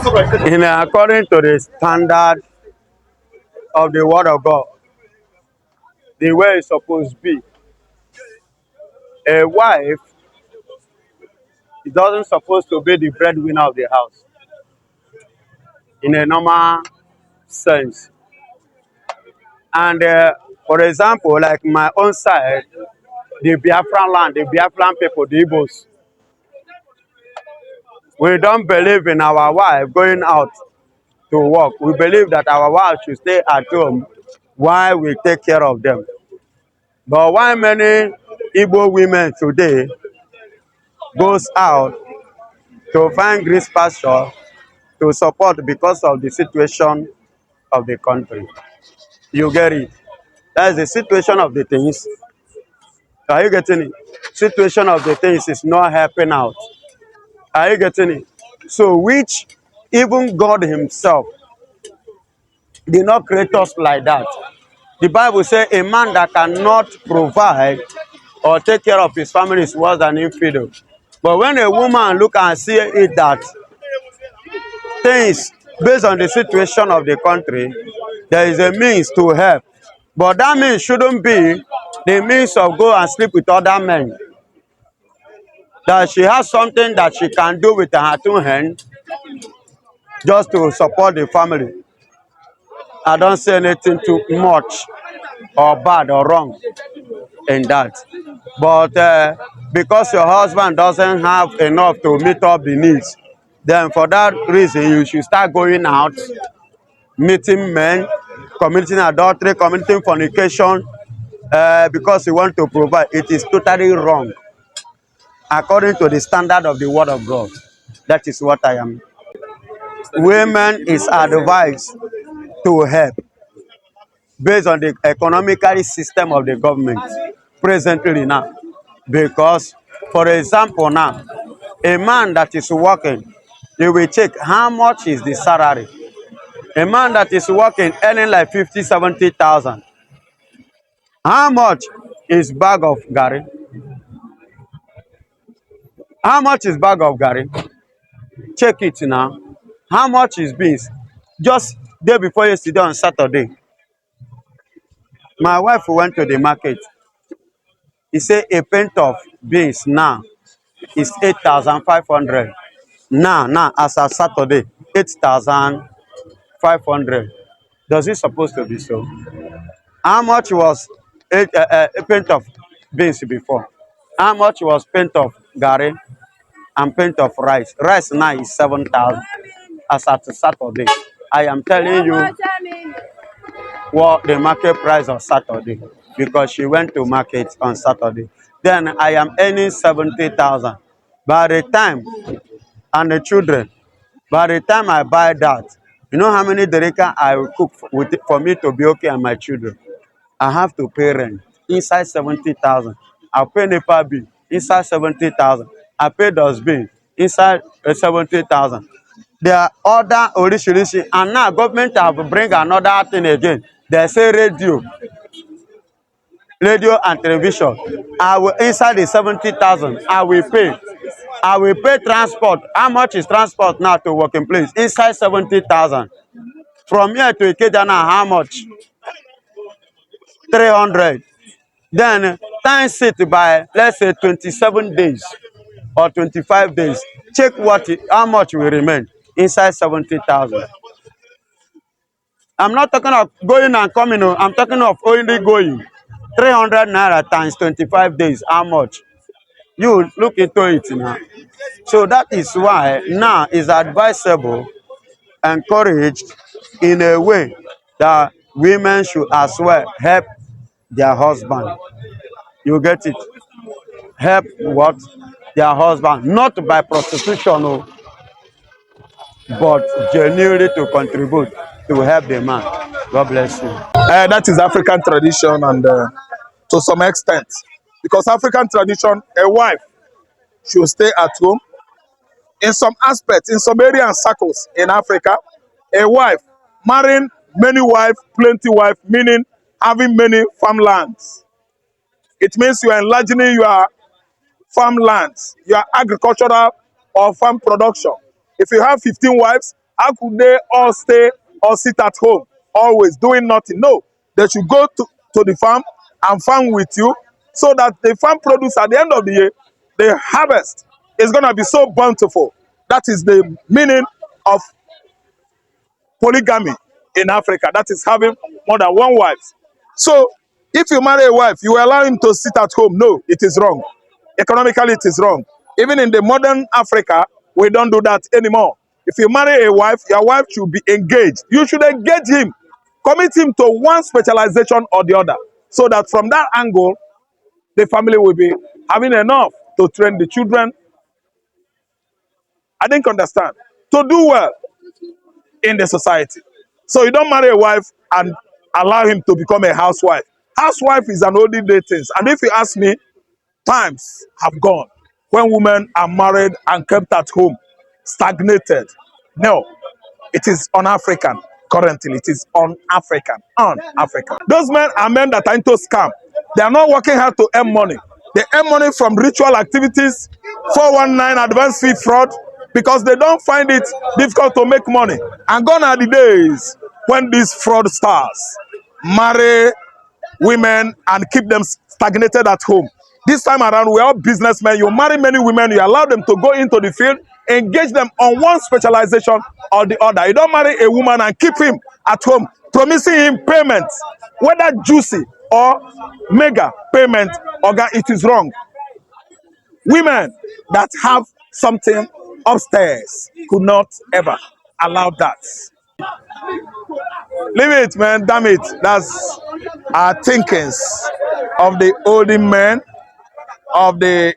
According to the standard of the word of God, the way it's supposed to be, a wife is doesn't supposed to be the breadwinner of the house in a normal sense. And for example, like my own side, the Biafran land, the Biafran people, the Igbos, we don't believe in our wife going out to work. We believe that our wife should stay at home while we take care of them. But why many Igbo women today goes out to find green pasture to support because of the situation of the country? You get it? That's the situation of the things. Are you getting it? Situation of the things is not helping out. Are you getting it? So which even God himself did not create us like that. The Bible says a man that cannot provide or take care of his family is worse than infidel. But when a woman look and see it that things based on the situation of the country, there is a means to help. But that means shouldn't be the means of go and sleep with other men. That she has something that she can do with her two hands just to support the family. I don't say anything too much or bad or wrong in that. But because your husband doesn't have enough to meet up the needs, then for that reason you should start going out, meeting men, committing adultery, committing fornication, because you want to provide. It is totally wrong according to the standard of the word of God. That is what I am. Women is advised to help based on the economical system of the government presently now. Because, for example, now, a man that is working, they will check how much is the salary. A man that is working earning like 50, 70,000. How much is bag of Gary? How much is bag of Gary? Check it now. How much is beans? Just day before yesterday on Saturday, my wife went to the market. He said a pint of beans now is 8,500. Now, as of Saturday, 8,500. Does it supposed to be so? How much was a pint of beans before? How much was pint of gari and pint of rice? Rice now is 7,000 as at Saturday. I am telling you what the market price of Saturday because she went to market on Saturday. Then I am earning 70,000. By the time, and the children, by the time I buy that, you know how many dereka I will cook for me to be okay and my children? I have to pay rent inside 70,000. I pay NEPA bill inside 70,000. I pay dustbin inside 70,000. There are other orishirishi, and now government have bring another thing again. They say radio and television. I will inside the 70,000. I will pay. I will pay transport. How much is transport now to working place? Inside 70,000. From here to Ikejana, how much? 300. Then times it by let's say 27 days or 25 days. Check how much will remain inside 70,000. I'm not talking of going and coming. I'm talking of only going. 300 naira times 25 days. How much? You look into it now. So that is why now is advisable, encouraged in a way that women should as well help their husband. You get it? Help what? Their husband. Not by prostitution, but genuinely to contribute to help the man. God bless you. That is African tradition, and to some extent, because African tradition, a wife should stay at home. In some aspects, in some areas and circles in Africa, a wife marrying many wives, plenty wives, meaning having many farmlands. It means you are enlarging your farmlands, your agricultural or farm production. If you have 15 wives, How could they all stay or sit at home, always doing nothing? No, they should go to the farm and farm with you so that the farm produce at the end of the year, the harvest is going to be so bountiful. That is the meaning of polygamy in Africa. That is having more than one wife. So if you marry a wife, you allow him to sit at home. No, it is wrong. Economically, it is wrong. Even in the modern Africa, we don't do that anymore. If you marry a wife, your wife should be engaged. You should engage him. Commit him to one specialization or the other. So that from that angle, the family will be having enough to train the children. I didn't understand. To do well in the society. So you don't marry a wife and allow him to become a housewife. Housewife is an olden day thing. And if you ask me, times have gone when women are married and kept at home, stagnated. No, it is un-African. Currently, it is un-African. Un-African. Those men are men that are into scam. They are not working hard to earn money. They earn money from ritual activities, 419 advance fee fraud, because they don't find it difficult to make money. And gone are the days when these fraudsters marry women and keep them stagnated at home. This time around, we're all businessmen. You marry many women, you allow them to go into the field, engage them on one specialization or the other. You don't marry a woman and keep him at home, promising him payment, whether juicy or mega payment, it is wrong. Women that have something upstairs could not ever allow that. Leave it, man. Damn it. That's our thinkings of the olden men, of the,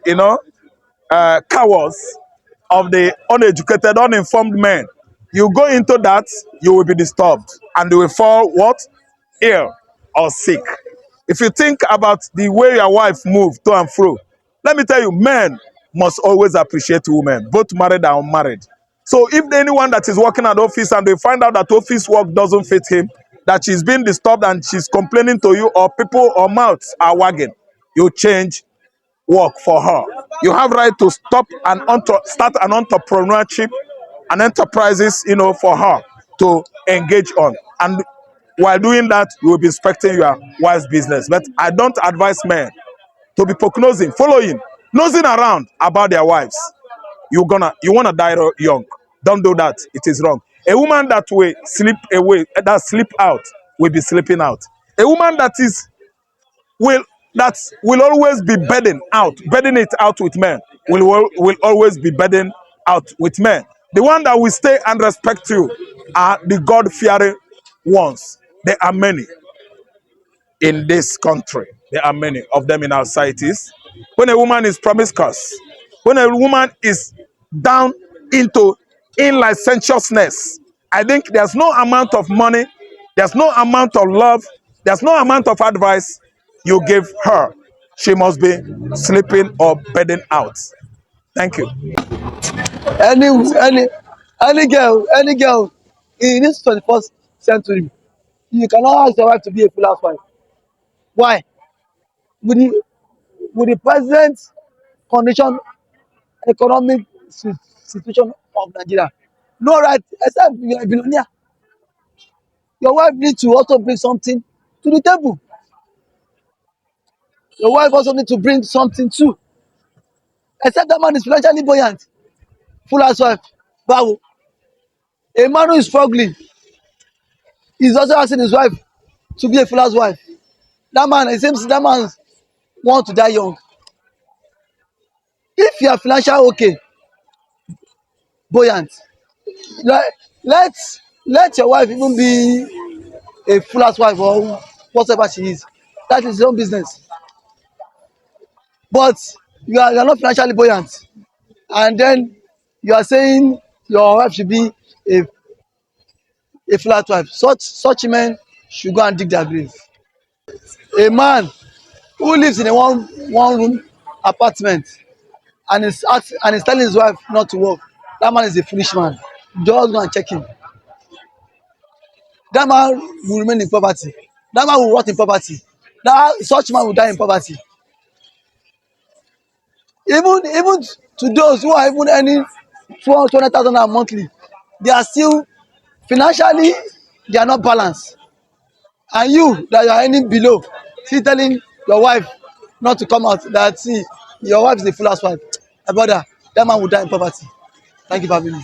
cowards, of the uneducated, uninformed men. You go into that, you will be disturbed and you will fall what? Ill or sick. If you think about the way your wife moves to and fro, let me tell you, men must always appreciate women, both married and unmarried. So if anyone that is working at office and they find out that office work doesn't fit him, that she's being disturbed and she's complaining to you, or people or mouths are wagging, you change work for her. You have right to start an entrepreneurship and enterprises, for her to engage on. And while doing that, you will be inspecting your wife's business. But I don't advise men to be prognosing, following, nosing around about their wives. You wanna die young. Don't do that. It is wrong. A woman that will sleep away, that sleep out, will be sleeping out. A woman will will always be bedding it out with men, will always be bedding out with men. The one that will stay and respect you are the God-fearing ones. There are many in this country. There are many of them in our societies. When a woman is promiscuous, when a woman is down in licentiousness, I think there's no amount of money, there's no amount of love, there's no amount of advice you give her. She must be sleeping or bedding out. Thank you. any any any girl in this 21st century, you cannot ask your wife to be a full housewife. Why? With the present condition, economic situation of Nigeria, no right, except you are a billionaire. Your wife needs to also bring something to the table. Your wife also need to bring something too, except that man is financially buoyant. Full housewife, báwo? A man who is struggling is also asking his wife to be a full housewife. That man, it seems that man want to die young. If you are financial okay, buoyant, let let let your wife even be a full housewife or whatever she is. That is your own business. But you are not financially buoyant, and then you are saying your wife should be a a full housewife. Such men should go and dig their grave. A man who lives in a one room apartment and is telling his wife not to work, that man is a foolish man. Just go and check him. That man will remain in poverty. That man will rot in poverty. Such man will die in poverty. Even to those who are even earning 200,000 naira monthly, they are still financially, they are not balanced. And you that you are earning below, still telling your wife not to come out, that see your wife is a full housewife, my brother, that man will die in poverty. Thank you for having me.